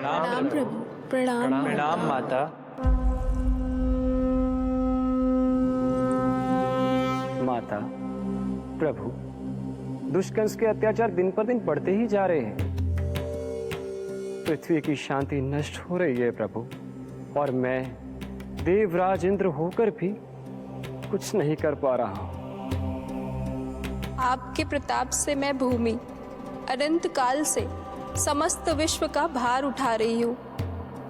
प्रणाम प्रभु। प्रणाम प्रणाम माता। माता, प्रभु, दुष्कंस के अत्याचार दिन पर दिन बढ़ते ही जा रहे हैं। पृथ्वी की शांति नष्ट हो रही है प्रभु, और मैं देवराज इंद्र होकर भी कुछ नहीं कर पा रहा हूं। आपके प्रताप से मैं भूमि अनंत काल से समस्त विश्व का भार उठा रही हूँ,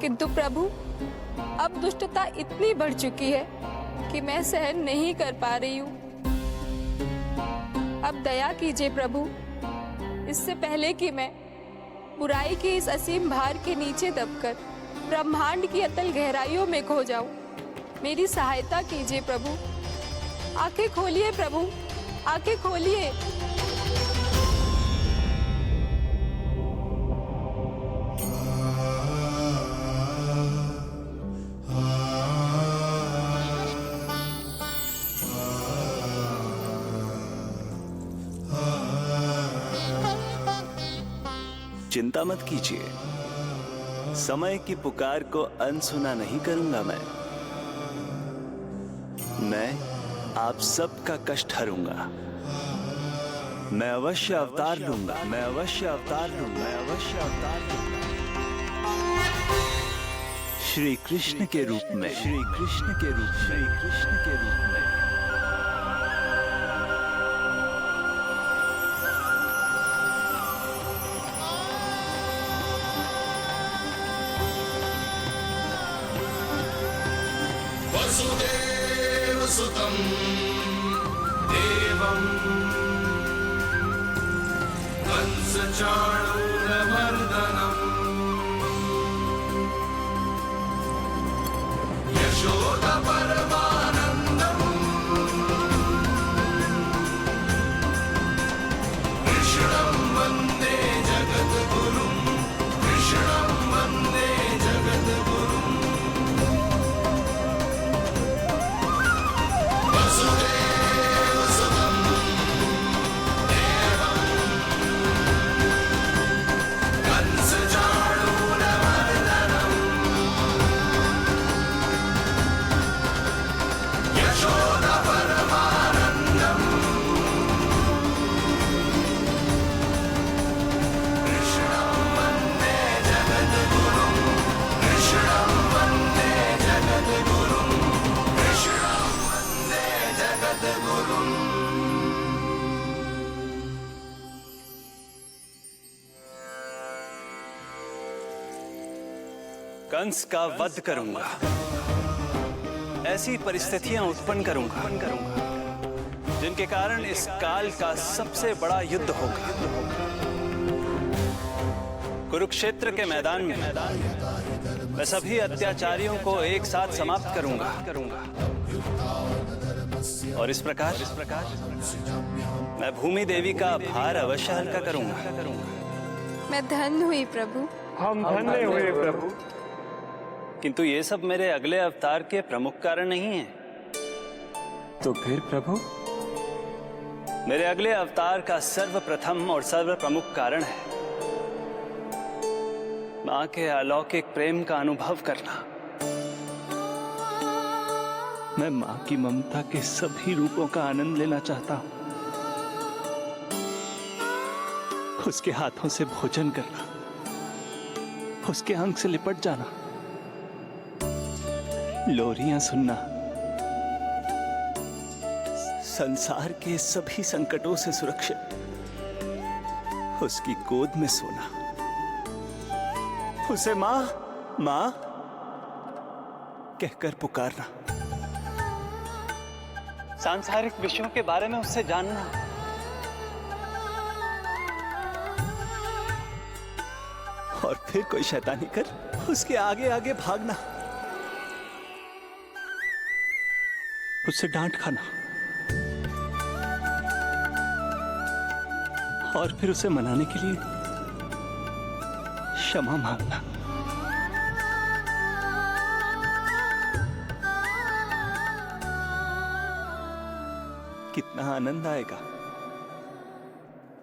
किंतु प्रभु अब दुष्टता इतनी बढ़ चुकी है कि मैं सहन नहीं कर पा रही हूँ। अब दया कीजिए प्रभु, इससे पहले कि मैं बुराई के इस असीम भार के नीचे दबकर ब्रह्मांड की अतल गहराइयों में खो जाऊं। मेरी सहायता कीजिए प्रभु। आंखें खोलिए प्रभु, आंखें खोलिए। चिंता मत कीजिए, समय की पुकार को अनसुना नहीं करूंगा। मैं आप सबका कष्ट हरूंगा। मैं अवश्य अवतार लूंगा, मैं अवश्य अवतार लूंगा, मैं अवश्य अवतार लूंगा। श्री कृष्ण के रूप में, श्री कृष्ण के रूप में, श्री कृष्ण के रूप में। वसुदेव सुतं देवं कंसचाणूरमर्दनम् यशोदा परमानन्दम् कृष्णं वन्दे जगद्गुरुं, कृष्णं वन्दे जगद्गुरुम्। कंस का वध करूंगा, ऐसी परिस्थितियां उत्पन्न करूंगा जिनके कारण इस काल का सबसे बड़ा युद्ध होगा। कुरुक्षेत्र के मैदान में मैं सभी अत्याचारियों को एक साथ समाप्त करूंगा और इस प्रकार मैं भूमि देवी का भार अवश्य हल्का करूंगा। मैं धन्य हुई प्रभु। हम धन्य हुए प्रभु। किंतु ये सब मेरे अगले अवतार के प्रमुख कारण नहीं है। तो फिर प्रभु? मेरे अगले अवतार का सर्वप्रथम और सर्व प्रमुख कारण है मां के अलौकिक प्रेम का अनुभव करना। मैं मां की ममता के सभी रूपों का आनंद लेना चाहता हूं। उसके हाथों से भोजन करना, उसके अंग से लिपट जाना, लोरियां सुनना, संसार के सभी संकटों से सुरक्षित उसकी गोद में सोना, उसे मां मां कहकर पुकारना, सांसारिक विषयों के बारे में उससे जानना, और फिर कोई शैतानी कर उसके आगे आगे भागना, उससे डांट खाना और फिर उसे मनाने के लिए क्षमा मांगना। कितना आनंद आएगा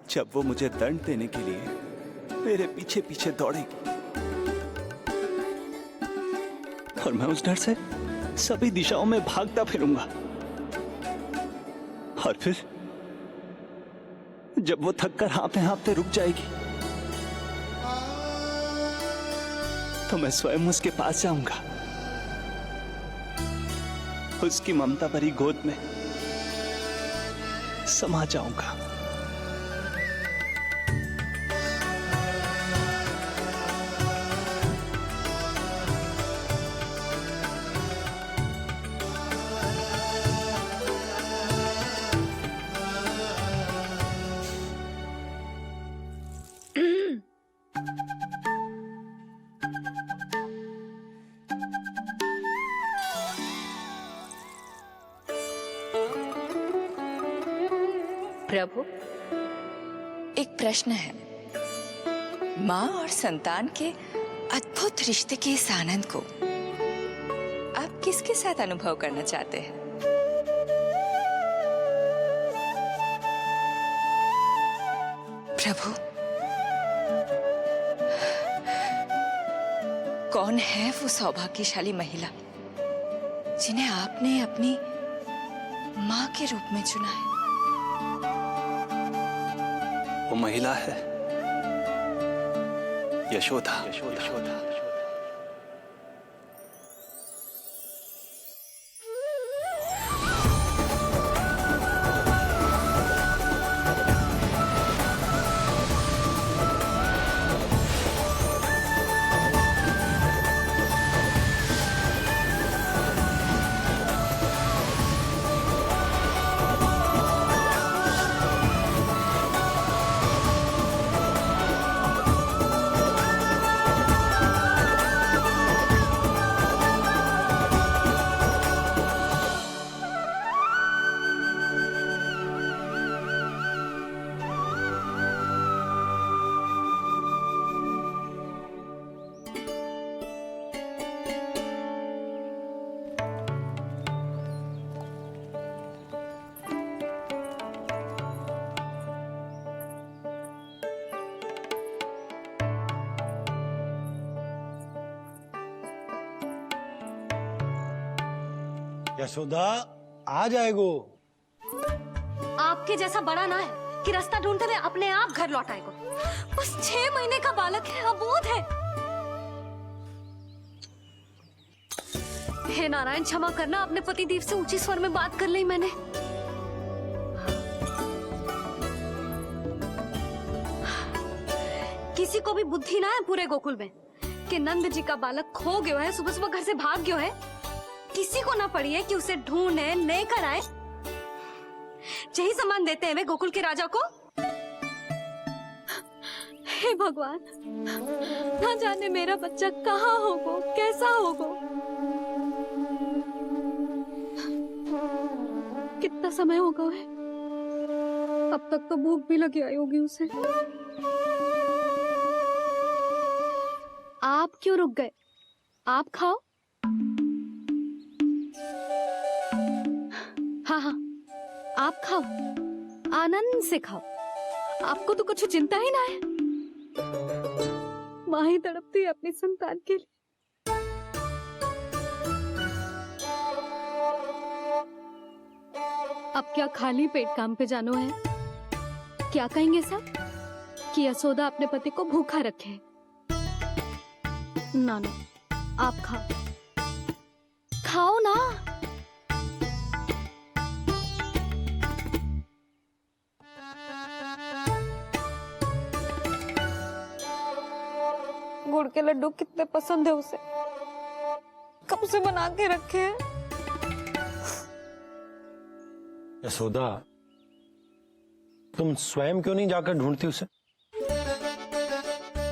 जब वो मुझे दंड देने के लिए मेरे पीछे पीछे दौड़ेगी और मैं उस डर से सभी दिशाओं में भागता फिरूंगा। और फिर जब वो थककर हाँफते हाँफते रुक जाएगी तो मैं स्वयं उसके पास जाऊंगा, उसकी ममता भरी गोद में समा जाऊंगा। प्रभु, एक प्रश्न है। माँ और संतान के अद्भुत रिश्ते के इस आनंद को आप किसके साथ अनुभव करना चाहते हैं? प्रभु, कौन है वो सौभाग्यशाली महिला जिन्हें आपने अपनी माँ के रूप में चुना है? वो महिला है यशोदा। यशोदा आ जाएगो। आपके जैसा बड़ा ना है कि रास्ता ढूंढते हुए अपने आप घर लौट आएगो। बस 6 महीने का बालक है, अबोध है। हे नारायण, क्षमा करना, अपने पति देव से ऊंची स्वर में बात कर ली मैंने। किसी को भी बुद्धि ना है पूरे गोकुल में कि नंद जी का बालक खो गयो है, सुबह सुबह घर से भाग गयो है। किसी को ना पड़ी है कि उसे ढूंढे लेकर आए। यही सम्मान देते हैं वे गोकुल के राजा को। हे भगवान, ना जाने मेरा बच्चा कहाँ होगो, कैसा होगो। कितना समय होगा है, अब तक तो भूख भी लगी आई होगी उसे। आप क्यों रुक गए? आप खाओ। हाँ हाँ, आप खाओ, आनंद से खाओ। आपको तो कुछ चिंता ही ना है। माँ ही तड़पती है अपनी संतान के लिए। अब क्या खाली पेट काम पे जानो है? क्या कहेंगे सब कि यशोदा अपने पति को भूखा रखे? ना ना, आप खाओ, खाओ ना। गुड़ के लड्डू कितने पसंद है उसे, कब से बना के रखे हैं। यशोदा, तुम स्वयं क्यों नहीं जाकर ढूंढती उसे?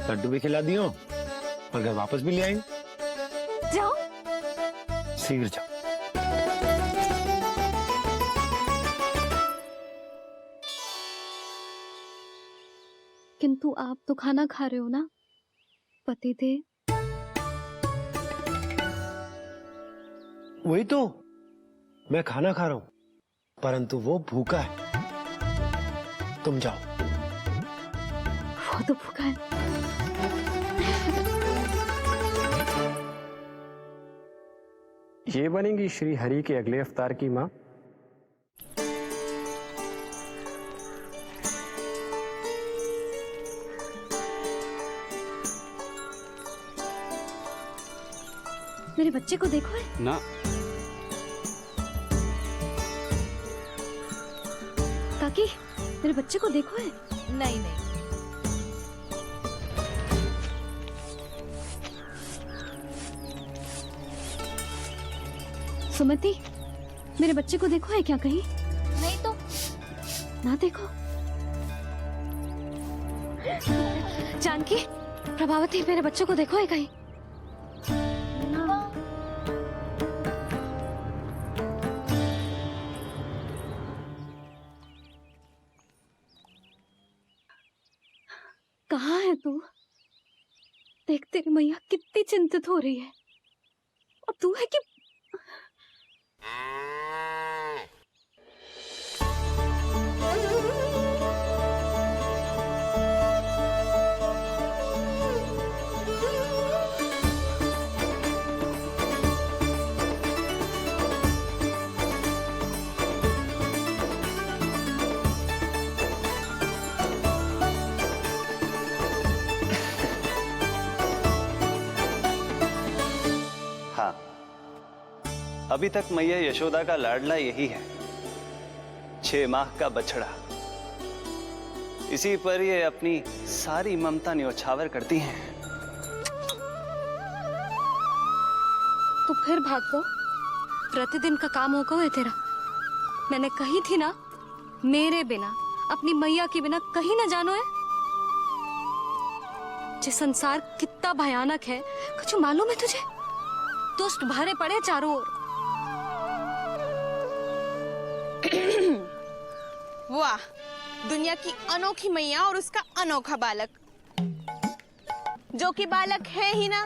लड्डू भी खिला दियो और घर वापस भी ले आएंगे। जाओ, शीघ्र जाओ। किंतु आप तो खाना खा रहे हो ना पति देव? वही तो, मैं खाना खा रहा हूं, परंतु वो भूखा है। तुम जाओ। वो तो भूखा है। ये बनेंगी श्री हरि के अगले अवतार की माँ? मेरे बच्चे को देखो है ना। काकी, मेरे बच्चे को देखो है। नहीं नहीं, सुमति, मेरे बच्चे को देखो है क्या कहीं? नहीं तो ना देखो। जानकी, प्रभावती, मेरे बच्चे को देखो है कहीं? कहाँ है तू? देख तेरी मैया कितनी चिंतित हो रही है, और तू है कि हाँ, अभी तक मैया यशोदा का लाडला यही है, 6 माह का बछड़ा। इसी पर ये अपनी सारी ममता न्योछावर करती हैं। तू फिर भाग गो। प्रतिदिन का काम होगा है तेरा। मैंने कही थी ना, मेरे बिना, अपनी मैया के बिना कहीं ना जानो है। ये संसार कितना भयानक है, कुछ मालूम है तुझे? दुष्ट भरे पड़े चारों ओर। वाह, दुनिया की अनोखी मैया और उसका अनोखा बालक, जो कि बालक है ही ना,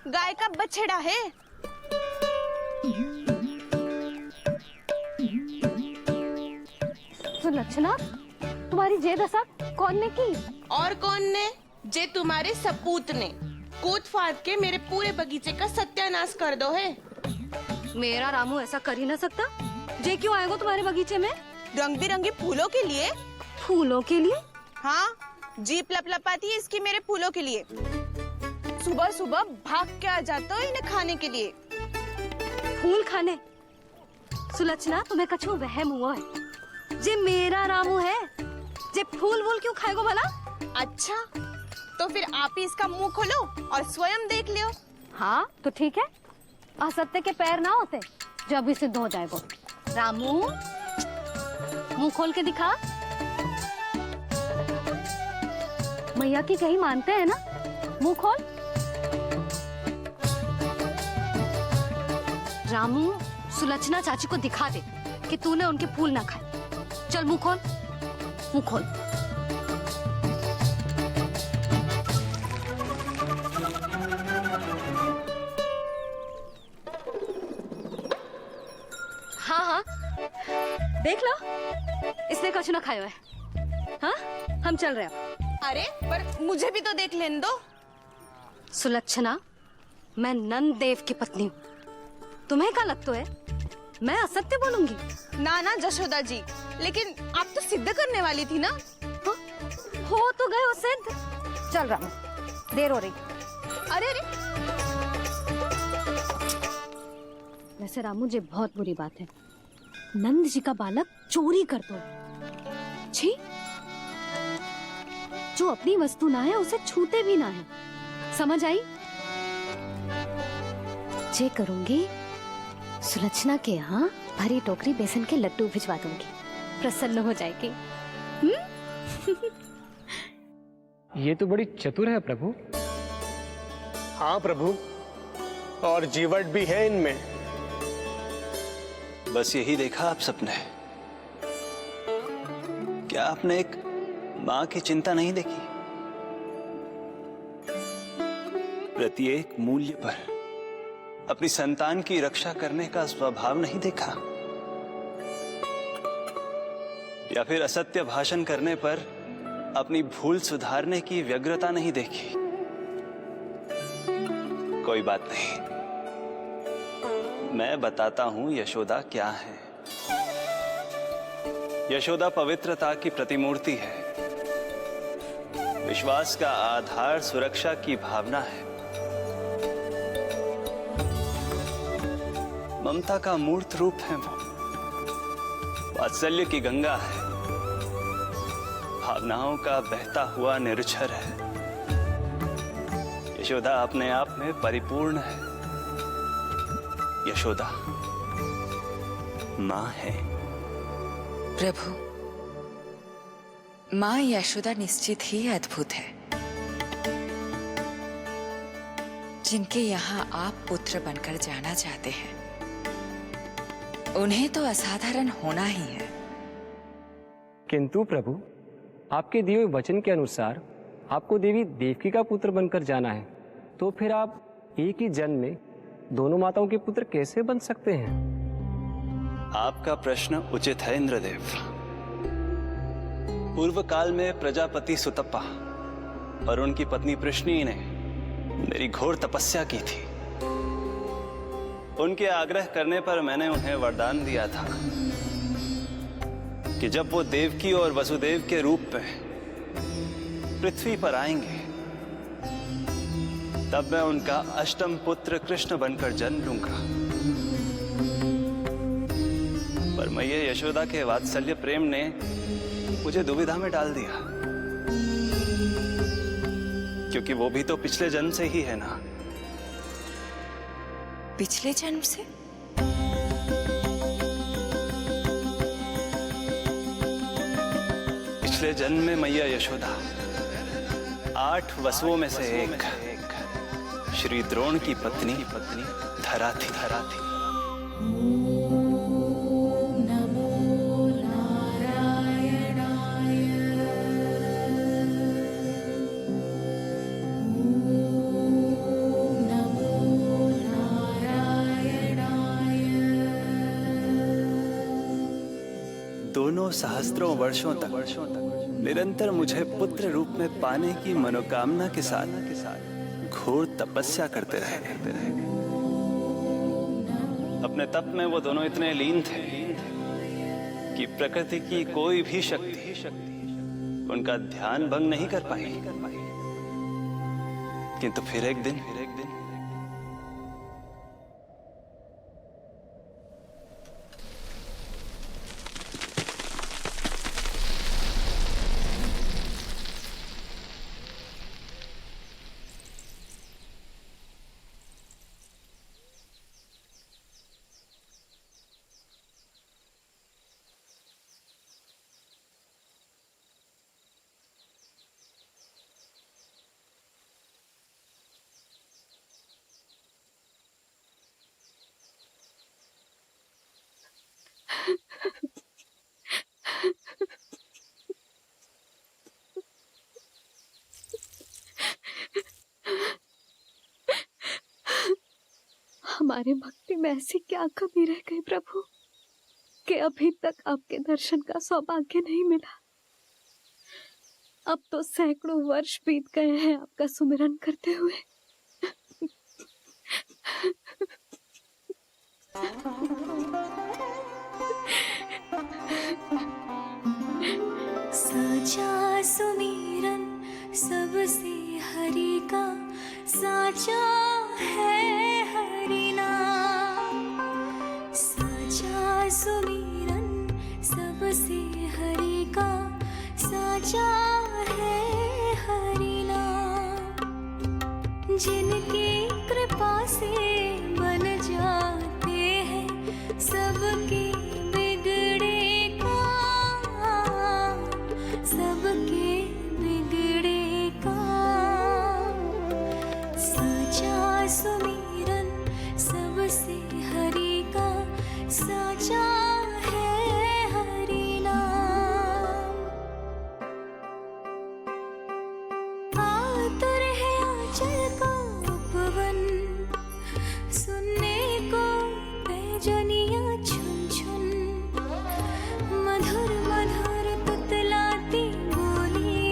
गाय का बछड़ा है। तो लक्षणा, तुम्हारी जे दशा कौन ने की? और कौन ने? जे तुम्हारे सपूत ने कूद फाद के मेरे पूरे बगीचे का सत्यानाश कर दो है। मेरा रामू ऐसा कर ही ना सकता। जे क्यों आएगा तुम्हारे बगीचे में? रंग बिरंगे फूलों के लिए। फूलों के लिए? हाँ, जीप लपलपाती है इसकी मेरे फूलों के लिए। सुबह सुबह भाग के आ जाता हो इन्हें खाने के लिए। फूल खाने? सुलक्षणा, तुम्हें कछु वहम हुआ है। जे मेरा रामू है, जे फूल वूल क्यों खाएगो भला? अच्छा, तो फिर आप ही इसका मुंह खोलो और स्वयं देख लियो। हाँ तो ठीक है, असत्य के पैर ना होते जब भी सिद्ध हो जाएगा। रामू, मुंह खोल के दिखा। मैया की कहीं मानते हैं ना, मुंह खोल। रामू, सुलक्षणा चाची को दिखा दे कि तूने उनके फूल ना खाए। चल मुंह खोल, मुंह खोल। हाँ हाँ, देख लो, इसने कुछ ना खाया है। हाँ, हम चल रहे हैं। अरे पर मुझे भी तो देख लेने दो। सुलक्षणा, मैं नंद देव की पत्नी हूँ। तुम्हें क्या लगता है मैं असत्य बोलूंगी? ना ना जशोदा जी, लेकिन आप तो सिद्ध करने वाली थी ना। हाँ, हो तो गए हो सिद्ध। चल रामू, देर हो रही। अरे अरे, वैसे रामू जी बहुत बुरी बात है, नंद जी का बालक चोरी कर दो। छी, जो अपनी वस्तु ना है उसे छूते भी ना है, समझ आई? जे करूंगी, सुलक्षणा के यहाँ भरी टोकरी बेसन के लड्डू भिजवा दूंगी, प्रसन्न हो जाएगी। ये तो बड़ी चतुर है प्रभु। हाँ प्रभु, और जीवट भी है इनमें। बस यही देखा आप सबने? क्या आपने एक माँ की चिंता नहीं देखी? प्रत्येक मूल्य पर अपनी संतान की रक्षा करने का स्वभाव नहीं देखा? या फिर असत्य भाषण करने पर अपनी भूल सुधारने की व्यग्रता नहीं देखी? कोई बात नहीं, मैं बताता हूं यशोदा क्या है। यशोदा पवित्रता की प्रतिमूर्ति है, विश्वास का आधार सुरक्षा की भावना है, ममता का मूर्त रूप है वो, वात्सल्य की गंगा है, भावनाओं का बहता हुआ निर्झर है। यशोदा अपने आप में परिपूर्ण है। यशोदा मां है। प्रभु, मां यशोदा निश्चित ही अद्भुत है। जिनके यहाँ आप पुत्र बनकर जाना चाहते हैं, उन्हें तो असाधारण होना ही है। किंतु प्रभु, आपके दिए हुए वचन के अनुसार आपको देवी देवकी का पुत्र बनकर जाना है, तो फिर आप एक ही जन्म में दोनों माताओं के पुत्र कैसे बन सकते हैं? आपका प्रश्न उचित है इंद्रदेव। पूर्व काल में प्रजापति सुतप्पा और उनकी पत्नी प्रश्नी ने मेरी घोर तपस्या की थी। उनके आग्रह करने पर मैंने उन्हें वरदान दिया था कि जब वो देवकी और वसुदेव के रूप में पृथ्वी पर आएंगे, तब मैं उनका अष्टम पुत्र कृष्ण बनकर जन्म लूंगा। पर मैया यशोदा के वात्सल्य प्रेम ने मुझे दुविधा में डाल दिया, क्योंकि वो भी तो पिछले जन्म से ही है ना। पिछले जन्म से? पिछले जन्म में मैया यशोदा 8 वसुओं में से एक श्री द्रोण की पत्नी धरा थी। दोनों सहस्त्रों वर्षों तक निरंतर मुझे पुत्र रूप में पाने की मनोकामना के साथ घोर तपस्या करते रहे। अपने तप में वो दोनों इतने लीन थे कि प्रकृति की कोई भी शक्ति उनका ध्यान भंग नहीं कर पाई। किंतु फिर एक दिन हमारे भक्ति में ऐसी क्या कमी रह गई प्रभु कि अभी तक आपके दर्शन का सौभाग्य नहीं मिला। अब तो सैकड़ों वर्ष बीत गए हैं आपका सुमिरन करते हुए। साचा सुमिरन सबसे हरि का, साचा है हरि नाम। साचा सुमिरन सबसे हरि का, साचा है हरि नाम। जिनकी कृपा से बन जाते हैं सबके बिगड़े काम, सबके बिगड़े काम। साचा सुमिरन सबसे हरि का, साचा है हरि नाम। आतुर है आंचल का उपवन, सुनने को पैजनियां छुन छुन। मधुर मधुर तुतलाती बोली,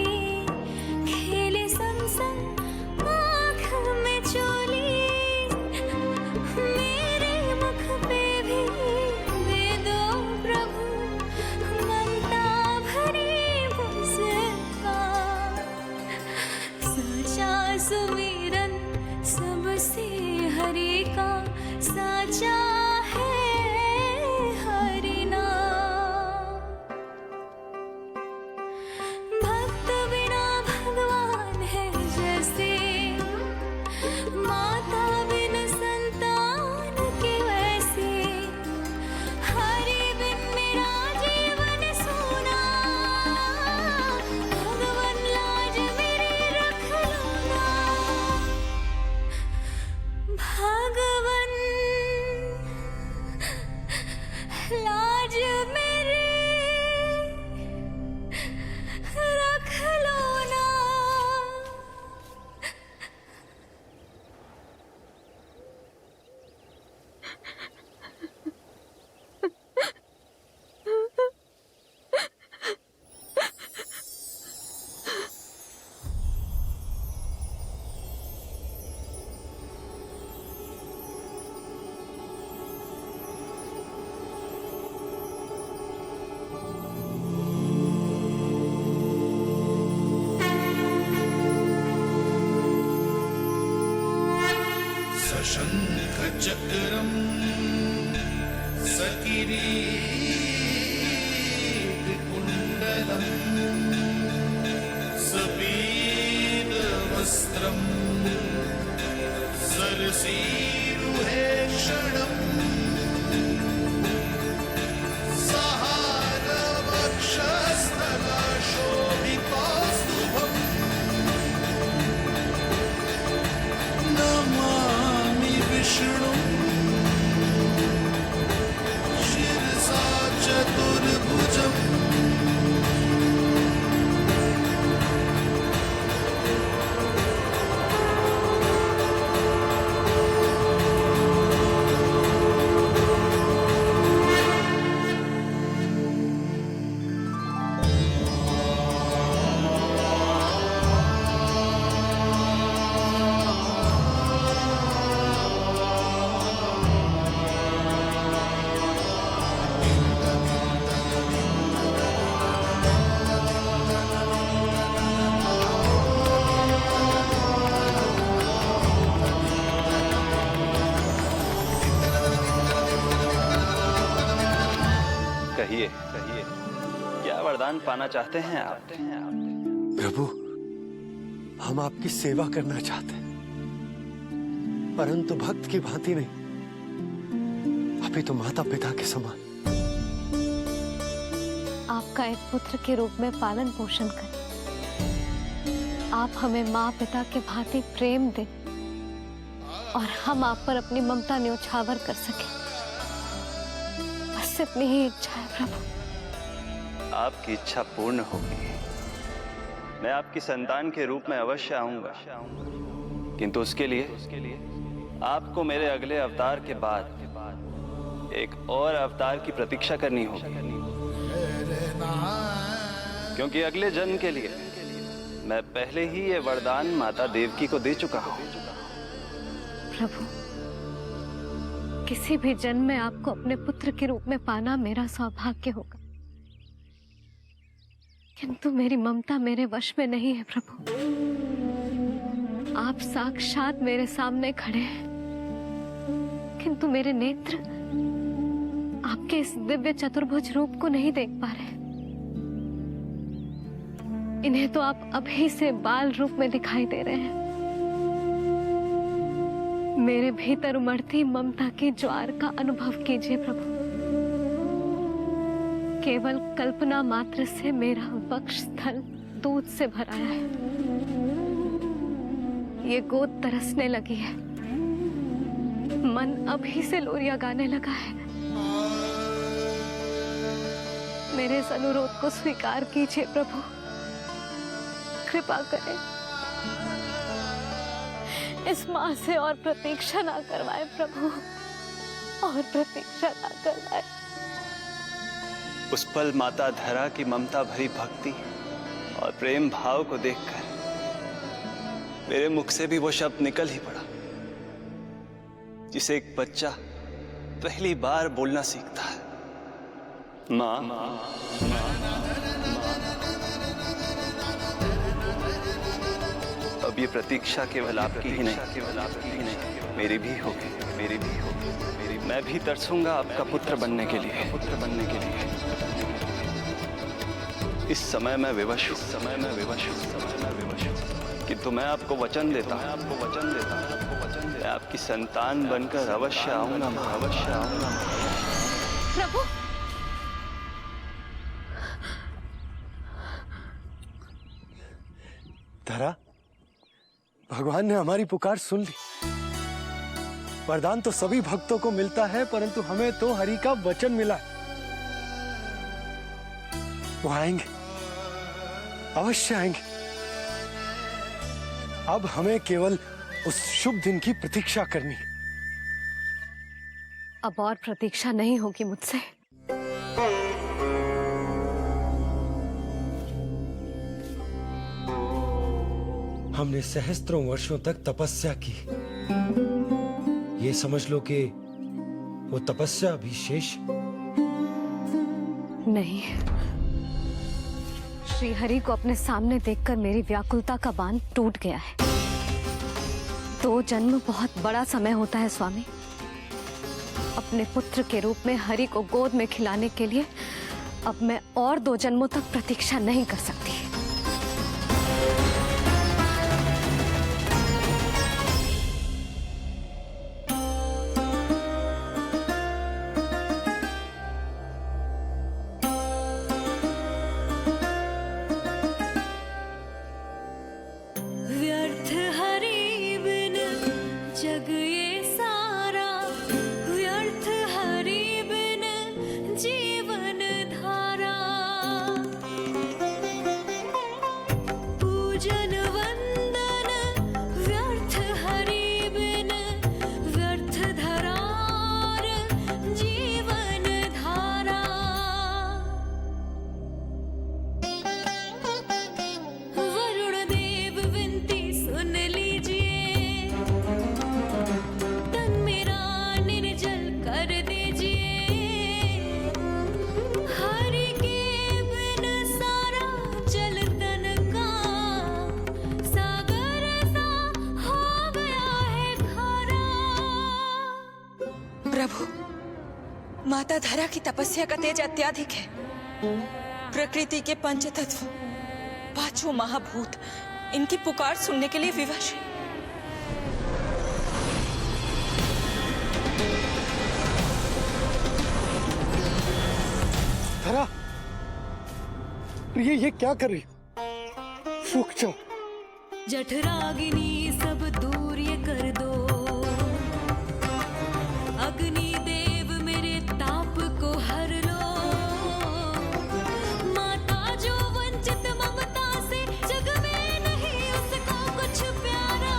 खेले संग संग आँख में चोली। मेरे मुख सुमिरन सबसे हरि का साचा है हरि नाम। भक्त बिना भगवान है जैसे, माता बिन संतान के वैसे, हरि बिन मेरा जीवन सूना, भगवन लाज मेरी रख लूना, भगवन लाज मेरी रख लूना। सशंख चक्रम सकिरीट कुंडलम सपीत वस्त्रम सरसीरुहेक्षणम सहार वक्षस्थला शोभितौस्तुभम् नमामि विष्णु शिरसा चतुर्भुजम्। कहिए कहिए, क्या वरदान पाना चाहते हैं आप? प्रभु, हम आपकी सेवा करना चाहते हैं, परंतु भक्त की भांति नहीं, अभी तो माता पिता के समान। आपका एक पुत्र के रूप में पालन पोषण करें। आप हमें माँ पिता के भांति प्रेम दें और हम आप पर अपनी ममता न्योछावर कर सकें। बस इतनी ही इच्छा है प्रभु। आपकी इच्छा पूर्ण होगी। मैं आपकी संतान के रूप में अवश्य आऊंगा, किंतु उसके लिए आपको मेरे अगले अवतार के बाद एक और अवतार की प्रतीक्षा करनी होगी, क्योंकि अगले जन्म के लिए मैं पहले ही ये वरदान माता देवकी को दे चुका हूँ। प्रभु, किसी भी जन्म में आपको अपने पुत्र के रूप में पाना मेरा सौभाग्य होगा, किंतु मेरी ममता मेरे वश में नहीं है प्रभु। आप साक्षात मेरे सामने खड़े हैं, किंतु मेरे नेत्र आपके इस दिव्य चतुर्भुज रूप को नहीं देख पा रहे। इन्हें तो आप अभी से बाल रूप में दिखाई दे रहे हैं। मेरे भीतर उमड़ती ममता की ज्वार का अनुभव कीजिए प्रभु। केवल कल्पना मात्र से मेरा वक्ष स्थल दूध से भराया है। ये गोद तरसने लगी है, मन अभी से लोरिया गाने लगा है। मेरे इस अनुरोध को स्वीकार कीजिए प्रभु, कृपा करें। इस माँ से और प्रतीक्षा ना करवाए प्रभु, और प्रतीक्षा ना करवाए। उस पल माता धरा की ममता भरी भक्ति और प्रेम भाव को देखकर मेरे मुख से भी वो शब्द निकल ही पड़ा जिसे एक बच्चा पहली बार बोलना सीखता है, माँ। अब अब ये प्रतीक्षा केवल आपकी ही नहीं, मेरी भी होगी, मेरी भी होगी। मैं भी तरसूंगा आपका पुत्र बनने के लिए, इस समय मैं विवश हूँ, किंतु मैं आपको वचन देता हूँ, मैं आपकी संतान बनकर अवश्य आऊंगा, प्रभु, धरा, भगवान ने हमारी पुकार सुन ली। वरदान तो सभी भक्तों को मिलता है, परंतु हमें तो हरि का वचन मिला है। वो आएंगे, अवश्य आएंगे। अब हमें केवल उस शुभ दिन की प्रतीक्षा करनी है। अब और प्रतीक्षा नहीं होगी मुझसे। हमने सहस्त्रों वर्षों तक तपस्या की, ये समझ लो कि वो तपस्या अभी शेष। नहीं, श्री हरि को अपने सामने देखकर मेरी व्याकुलता का बांध टूट गया है। 2 जन्म बहुत बड़ा समय होता है स्वामी। अपने पुत्र के रूप में हरि को गोद में खिलाने के लिए अब मैं और 2 जन्मों तक प्रतीक्षा नहीं कर सकती। व्यर्थ हरि बिन जग ये सारा, व्यर्थ हरि बिन जीवन धारा। पूजन वंदन व्यर्थ हरि बिन, व्यर्थ धरार जीवन धारा। वरुण देव विनती सुन लीजिए, तन मेरा निर्जल कर दीजिए। हरि के बिन सारा जल तन का सागर सा हो गया है खारा। प्रभु, माता धरा की तपस्या का तेज अत्याधिक है। प्रकृति के पंचतत्व, 5 महाभूत इनकी पुकार सुनने के लिए विवश है। धरा, ये क्या कर रही हो? रुक जाओ। जठराग्नि सब दूर ये कर दो, अग्नि देव मेरे ताप को हर लो। माता जो वंचित ममता से, जग में नहीं उसका कुछ प्यारा।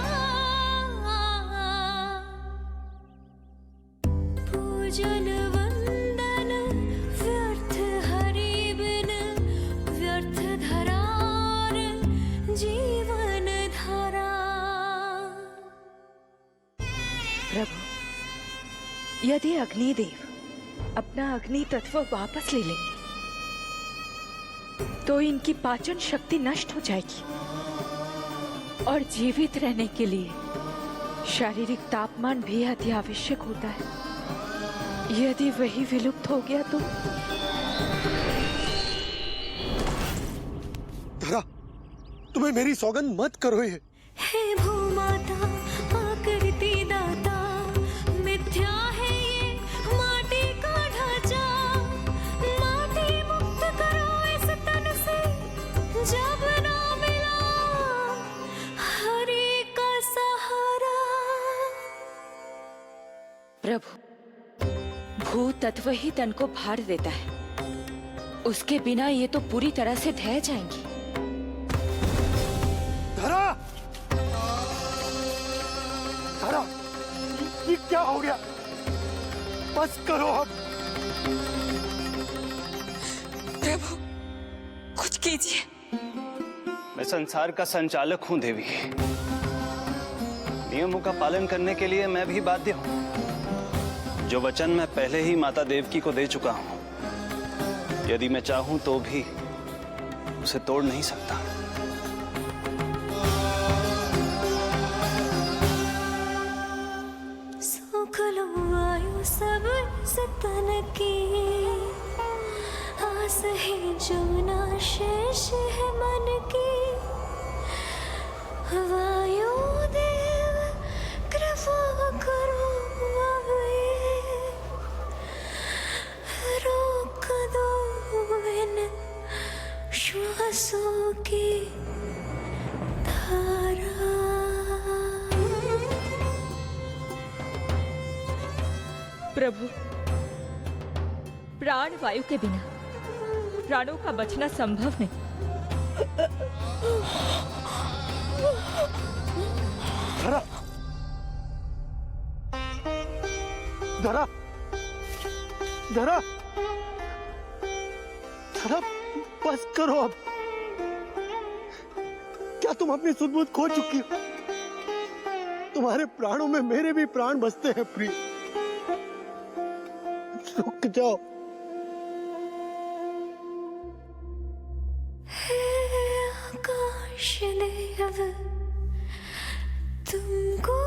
पूजन वंदन व्यर्थ हरि बिन, व्यर्थ धरार जीवन धारा। प्रभु, यदि अग्निदेव अपना अग्नि तत्व वापस ले लेंगे तो इनकी पाचन शक्ति नष्ट हो जाएगी और जीवित रहने के लिए शारीरिक तापमान भी अति आवश्यक होता है। यदि वही विलुप्त हो गया तो धरा, तुम्हें मेरी सौगंध मत करो ये। हे भूमाता आकृति दाता, मिथ्या है ये माटी का ढांचा। माटी मुक्त करो इस तन से, जब ना मिला हरि का सहारा। प्रभु, भू तत्व ही तन को भार देता है, उसके बिना ये तो पूरी तरह से ढह जाएंगी। धरा, धरा, ये क्या हो गया? बस करो अब। प्रभु, कुछ कीजिए। मैं संसार का संचालक हूं देवी, नियमों का पालन करने के लिए मैं भी बाध्य हूं। जो वचन मैं पहले ही माता देवकी को दे चुका हूं, यदि मैं चाहूं तो भी उसे तोड़ नहीं सकता। जो ना शेष है मन की वायुदेव कृपा करो अब ये रोक दो इन श्वासों की धारा। प्रभु, प्राण वायु के बिना प्राणों का बचना संभव नहीं। धरा, धरा, धरा, धरा, बस करो अब। क्या तुम अपनी सुध-बुध खो चुकी हो? तुम्हारे प्राणों में मेरे भी प्राण बसते हैं प्रिय। रुक जाओ। आकाश देव तुमको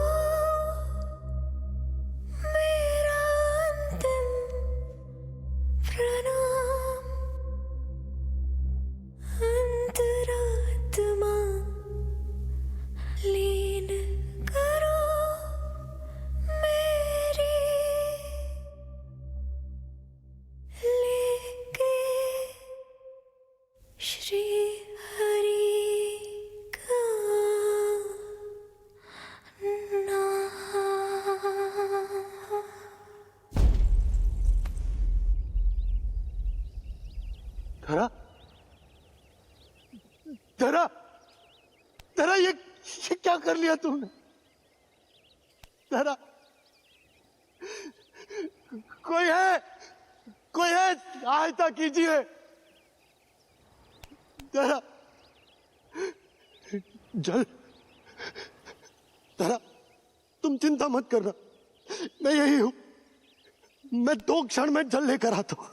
मेरा अंतिम प्रणाम। अंतरात्मा लीन करो मेरी लेके श्री हरि का नाम। धरा, धरा, धरा, ये क्या कर लिया तुमने? धरा, कोई है, कोई है, सहायता कीजिए। धरा, जल, धरा, तुम चिंता मत करना, मैं यही हूं। मैं 2 क्षण में जल लेकर आता हूं।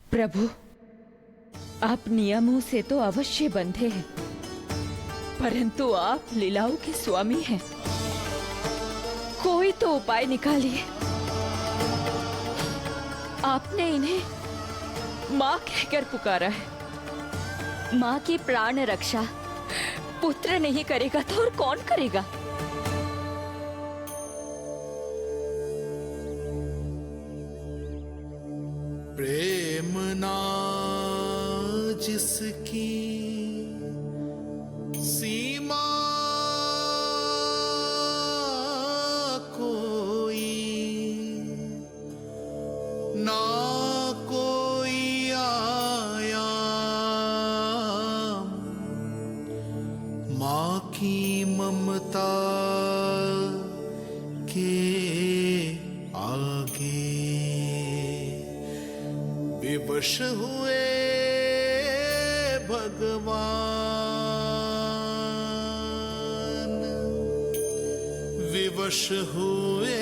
प्रभु, आप नियमों से तो अवश्य बंधे हैं, परंतु आप लीलाओं के स्वामी हैं। कोई तो उपाय निकालिए। आपने इन्हें माँ कहकर पुकारा है। माँ की प्राण रक्षा पुत्र नहीं करेगा तो और कौन करेगा? प्रेम ना जिसकी सीमा कोई, ना कोई आया माँ की ममता के आगे। विवश हुए भगवान, विवश हुए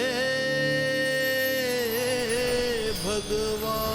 भगवान।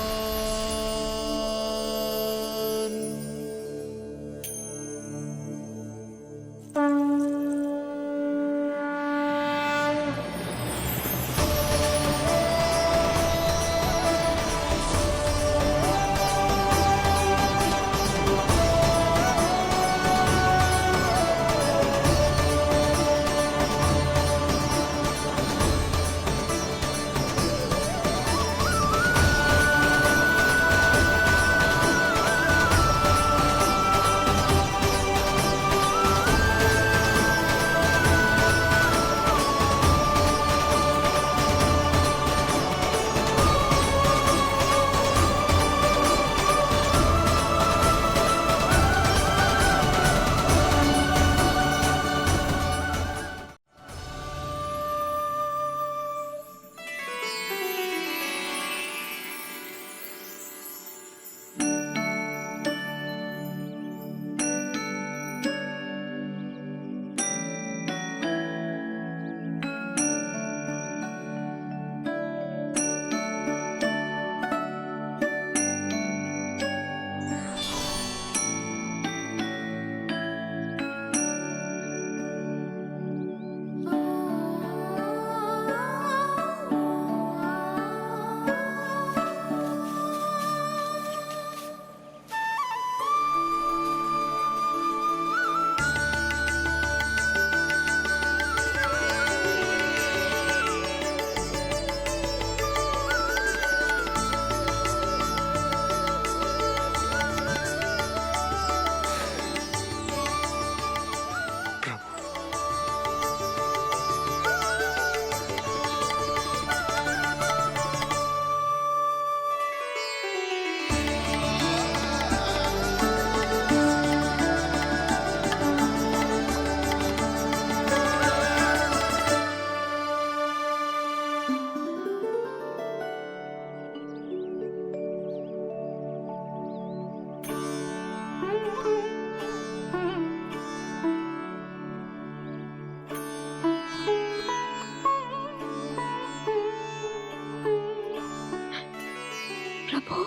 प्रभु।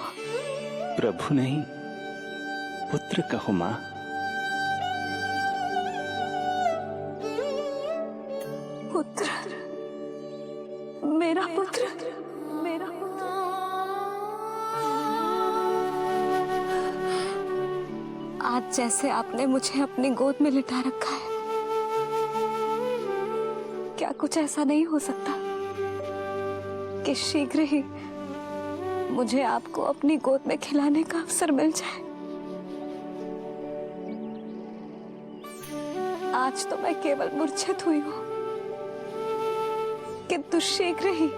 प्रभु नहीं, पुत्र कहो माँ। पुत्र, मेरा पुत्र, मेरा पुत्र। आज जैसे आपने मुझे अपनी गोद में लिटा रखा है, क्या कुछ ऐसा नहीं हो सकता कि शीघ्र ही मुझे आपको अपनी गोद में खिलाने का अवसर मिल जाए? आज तो मैं केवल मूर्छित हुई हूं, किंतु शीघ्र ही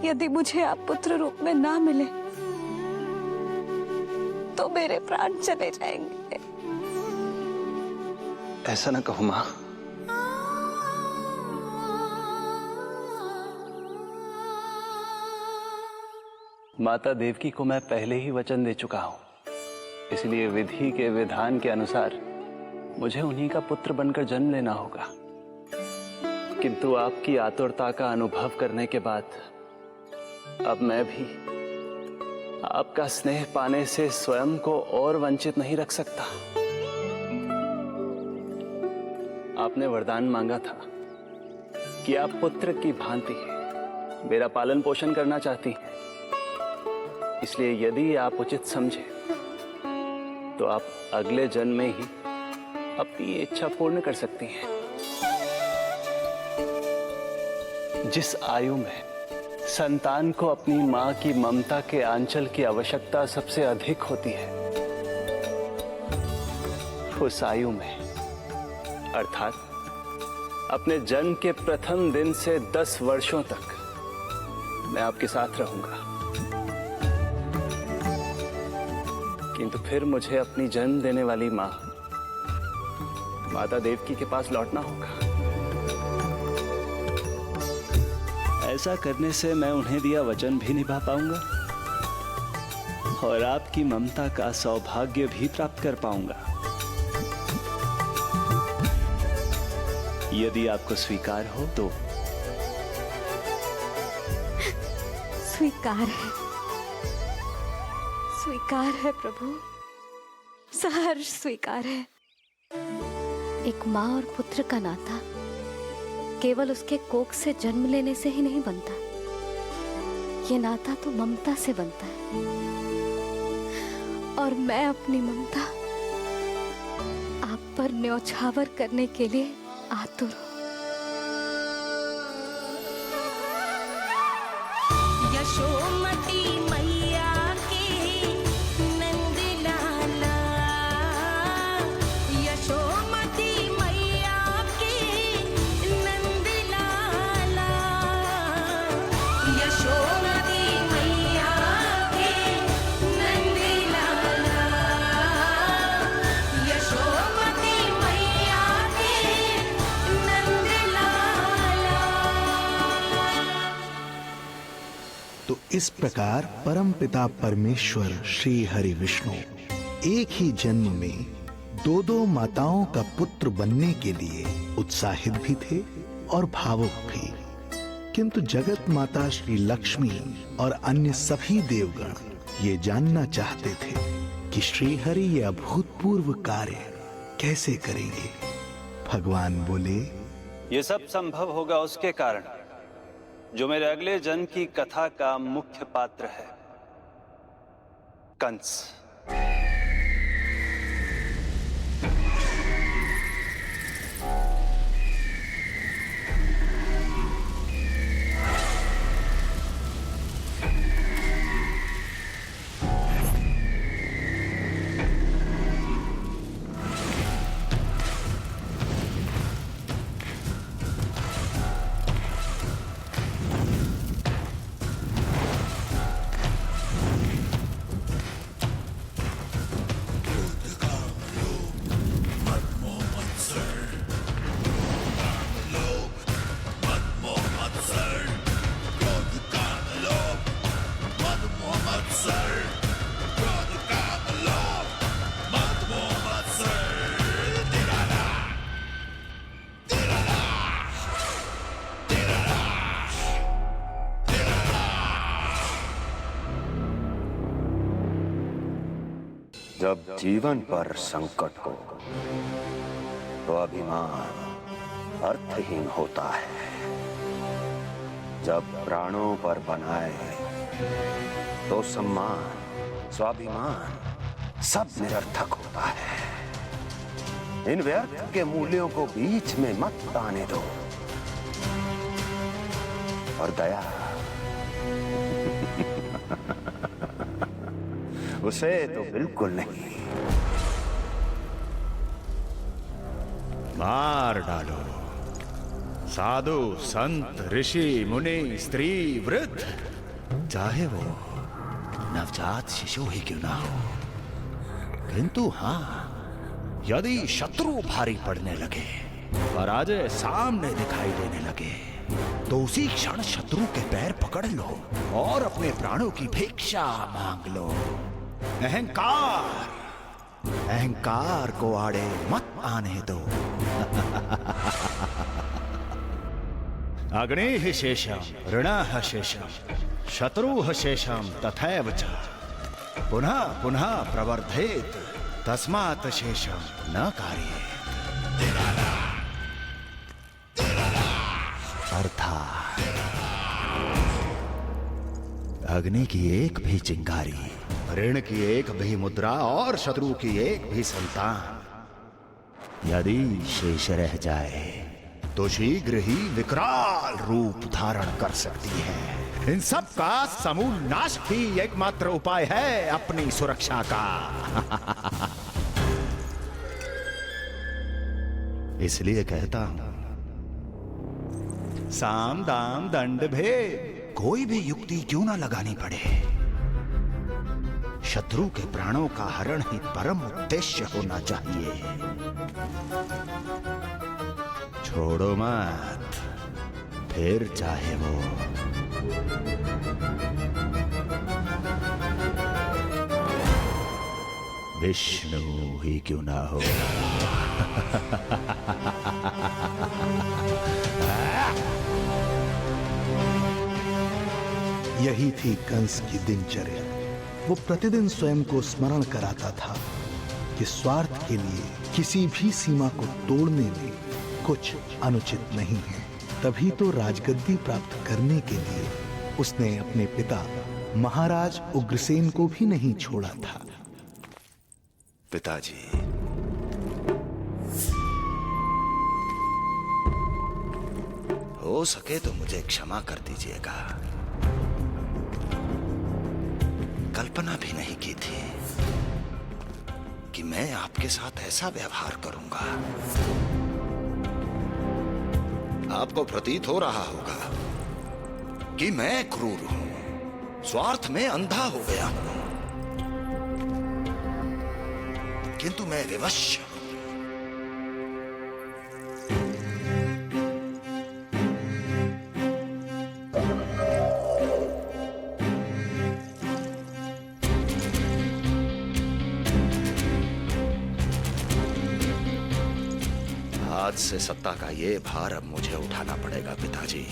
यदि मुझे आप पुत्र रूप में ना मिले तो मेरे प्राण चले जाएंगे। ऐसा ना कहो माँ। माता देवकी को मैं पहले ही वचन दे चुका हूं, इसलिए विधि के विधान के अनुसार मुझे उन्हीं का पुत्र बनकर जन्म लेना होगा। किंतु आपकी आतुरता का अनुभव करने के बाद अब मैं भी आपका स्नेह पाने से स्वयं को और वंचित नहीं रख सकता। आपने वरदान मांगा था कि आप पुत्र की भांति मेरा पालन पोषण करना चाहती हैं, इसलिए यदि आप उचित समझे तो आप अगले जन्म में ही अपनी इच्छा पूर्ण कर सकती हैं। जिस आयु में संतान को अपनी मां की ममता के आंचल की आवश्यकता सबसे अधिक होती है, उस आयु में अर्थात अपने जन्म के प्रथम दिन से 10 वर्षों तक मैं आपके साथ रहूंगा। किंतु फिर मुझे अपनी जन्म देने वाली मां माता देवकी के पास लौटना होगा। ऐसा करने से मैं उन्हें दिया वचन भी निभा पाऊंगा और आपकी ममता का सौभाग्य भी प्राप्त कर पाऊंगा। यदि आपको स्वीकार हो तो। स्वीकार है, स्वीकार है प्रभु, सहर्ष स्वीकार है। एक माँ और पुत्र का नाता केवल उसके कोख से जन्म लेने से ही नहीं बनता, ये नाता तो ममता से बनता है, और मैं अपनी ममता आप पर न्यौछावर करने के लिए आतुर हूं। यशोमती मैया के नंद लाला, यशोमती मैया के नंद लाला, यशोमती मैया के नंद लाला, यशोमती मैया के नंद लाला। तो इस प्रकार परमपिता परमेश्वर श्री हरि विष्णु एक ही जन्म में दो माताओं का पुत्र बनने के लिए उत्साहित भी थे और भावुक भी। किंतु जगत माता श्री लक्ष्मी और अन्य सभी देवगण ये जानना चाहते थे कि श्री हरि ये अभूतपूर्व कार्य कैसे करेंगे। भगवान बोले, ये सब संभव होगा उसके कारण जो मेरे अगले जन्म की कथा का मुख्य पात्र है, कंस। जब जीवन पर संकट हो तो अभिमान अर्थहीन होता है। जब प्राणों पर बनाए तो सम्मान स्वाभिमान सब निरर्थक होता है। इन व्यर्थ के मूल्यों को बीच में मत आने दो। और दया उसे तो बिल्कुल नहीं। मार डालो साधु संत ऋषि मुनि स्त्री वृद्ध, चाहे वो नवजात शिशु ही क्यों ना हो। किंतु हाँ, यदि शत्रु भारी पड़ने लगे, पराजय सामने दिखाई देने लगे, तो उसी क्षण शत्रु के पैर पकड़ लो और अपने प्राणों की भिक्षा मांग लो। अहंकार को आड़े मत आने दो। अग्नेः शेषम ऋणः शेषम शत्रुः शेषम तथैव च पुनः पुनः प्रवर्धेत तस्मात् शेषम न कार्येत। अर्थात अग्नि की एक भी चिंगारी, ऋण की एक भी मुद्रा और शत्रु की एक भी संतान यदि शेष रह जाए तो शीघ्र ही विकराल रूप धारण कर सकती है। इन सब का समूल नाश ही एकमात्र उपाय है अपनी सुरक्षा का। इसलिए कहता हूं, साम दाम दंड भेद कोई भी युक्ति क्यों ना लगानी पड़े, शत्रु के प्राणों का हरण ही परम उद्देश्य होना चाहिए। छोड़ो मत, फिर चाहे वो विष्णु ही क्यों ना हो। यही थी कंस की दिनचर्या। वो प्रतिदिन स्वयं को स्मरण कराता था कि स्वार्थ के लिए किसी भी सीमा को तोड़ने में कुछ अनुचित नहीं है। तभी तो राजगद्दी प्राप्त करने के लिए उसने अपने पिता महाराज उग्रसेन को भी नहीं छोड़ा था। पिताजी, हो सके तो मुझे क्षमा कर दीजिएगा। कल्पना भी नहीं की थी कि मैं आपके साथ ऐसा व्यवहार करूंगा। आपको प्रतीत हो रहा होगा कि मैं क्रूर हूं, स्वार्थ में अंधा हो गया हूं, किंतु मैं विवश हूं। आज से सत्ता का ये भार अब मुझे उठाना पड़ेगा पिताजी,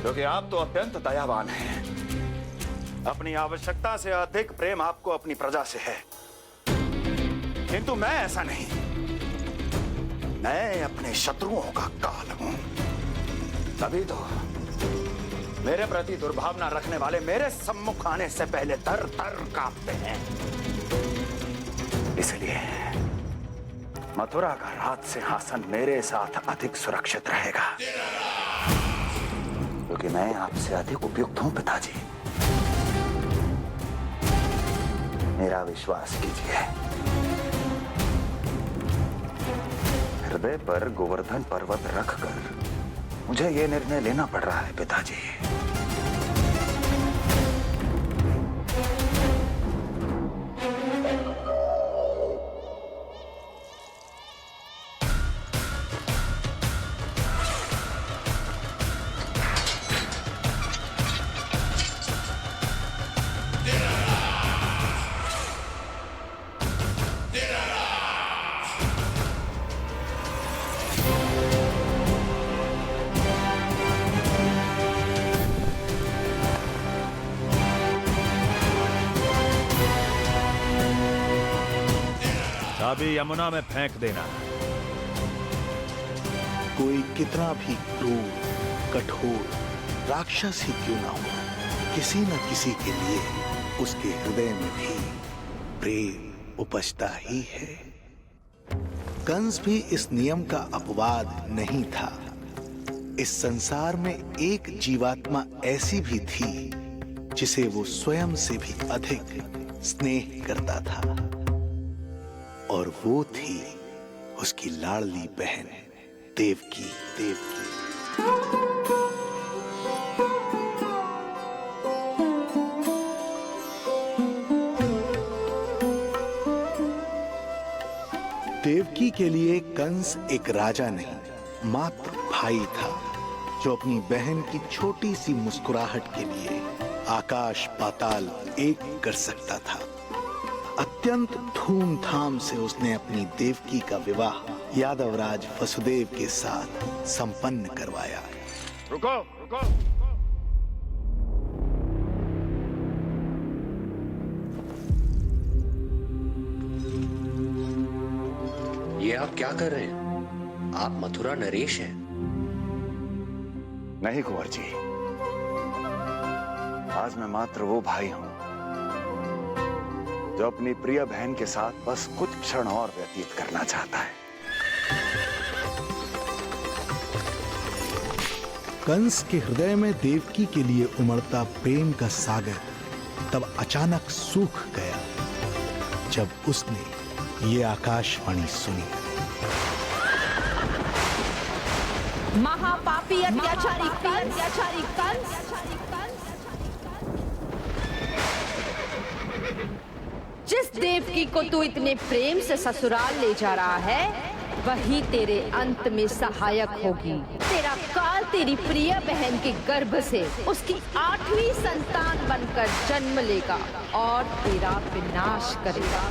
क्योंकि आप तो अत्यंत दयावान हैं। अपनी आवश्यकता से अधिक प्रेम आपको अपनी प्रजा से है, किंतु मैं ऐसा नहीं। मैं अपने शत्रुओं का काल हूं, तभी तो मेरे प्रति दुर्भावना रखने वाले मेरे सम्मुख आने से पहले तर तर कांपते हैं। इसलिए मथुरा का राज सिंहासन मेरे साथ अधिक सुरक्षित रहेगा, क्योंकि मैं आपसे अधिक उपयुक्त हूं पिताजी। मेरा विश्वास कीजिए। हृदय पर गोवर्धन पर्वत रखकर मुझे यह निर्णय लेना पड़ रहा है पिताजी। भी यमुना में फेंक देना। कोई कितना भी क्रूर, कठोर, राक्षस ही क्यों ना हो, किसी न किसी के लिए उसके हृदय में भी प्रेम उपजता ही है। कंस भी इस नियम का अपवाद नहीं था। इस संसार में एक जीवात्मा ऐसी भी थी जिसे वो स्वयं से भी अधिक स्नेह करता था, और वो थी उसकी लाडली बहन देवकी। देवकी के लिए कंस एक राजा नहीं, मात्र भाई था, जो अपनी बहन की छोटी सी मुस्कुराहट के लिए आकाश पाताल एक कर सकता था। अत्यंत धूमधाम से उसने अपनी देवकी का विवाह यादवराज वसुदेव के साथ संपन्न करवाया। रुको रुको। ये आप क्या कर रहे हैं? आप मथुरा नरेश हैं। नहीं कुंवर जी, आज मैं मात्र वो भाई हूं जो अपनी प्रिय बहन के साथ बस कुछ क्षण और व्यतीत करना चाहता है। कंस के हृदय में देवकी के लिए उमड़ता प्रेम का सागर तब अचानक सूख गया जब उसने ये आकाशवाणी सुनी। महापापी अत्याचारी कंस, जिस देवकी को तू इतने प्रेम से ससुराल ले जा रहा है, वही तेरे अंत में सहायक होगी। तेरा काल तेरी प्रिय बहन के गर्भ से उसकी 8वीं संतान बनकर जन्म लेगा और तेरा विनाश करेगा।